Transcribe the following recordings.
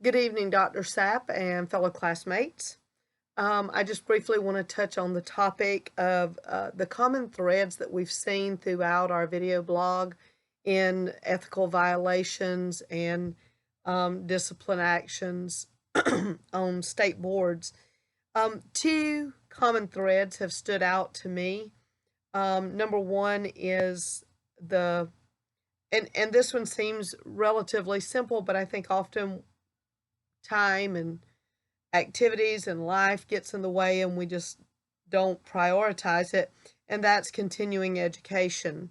Good evening, Dr. Sapp and fellow classmates. I just briefly want to touch on the topic of the common threads that we've seen throughout our video blog in ethical violations and discipline actions on state boards. Two common threads have stood out to me. Number one is and this one seems relatively simple, but I think often time and activities and life gets in the way and we just don't prioritize it, and that's continuing education.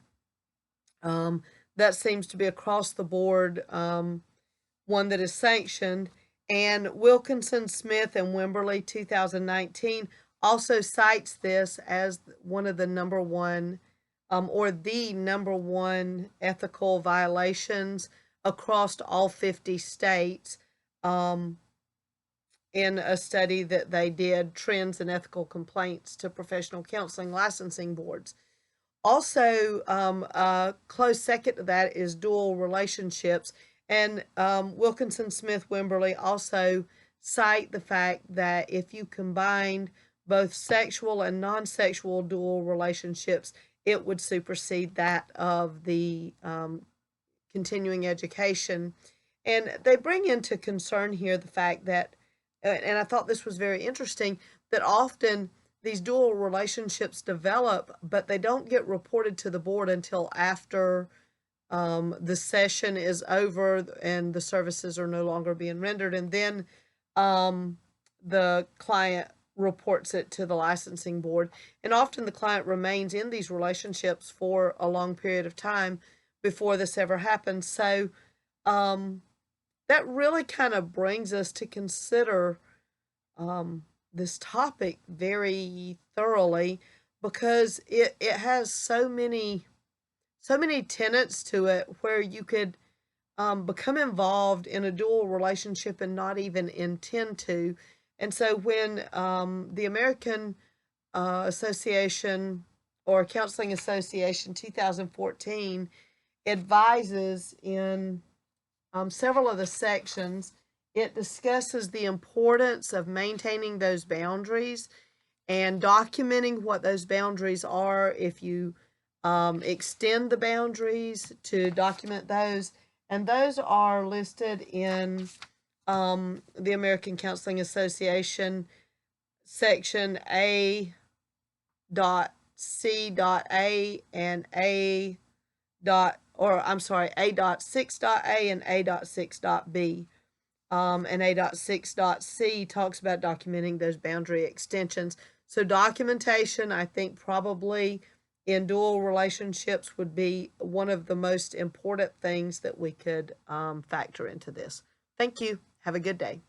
That seems to be across the board, one that is sanctioned. And Wilkinson, Smith, and Wimberly 2019 also cites this as one of the number one or the number one ethical violations across all 50 states. In a study that they did, Trends in Ethical Complaints to Professional Counseling Licensing Boards. Also, a close second to that is dual relationships. And Wilkinson, Smith, Wimberly also cite the fact that if you combined both sexual and non-sexual dual relationships, it would supersede that of the continuing education. And they bring into concern here the fact that, and I thought this was very interesting, that often these dual relationships develop, but they don't get reported to the board until after the session is over and the services are no longer being rendered. And then the client reports it to the licensing board. And often the client remains in these relationships for a long period of time before this ever happens. So that really kind of brings us to consider this topic very thoroughly, because it has so many tenets to it where you could become involved in a dual relationship and not even intend to. And so when the American Association or Counseling Association 2014 advises in several of the sections, it discusses the importance of maintaining those boundaries and documenting what those boundaries are. If you extend the boundaries, to document those. And those are listed in the American Counseling Association section A.C.A and A.6.A and A.6.B. And A.6.C talks about documenting those boundary extensions. So documentation, I think, probably in dual relationships would be one of the most important things that we could factor into this. Thank you. Have a good day.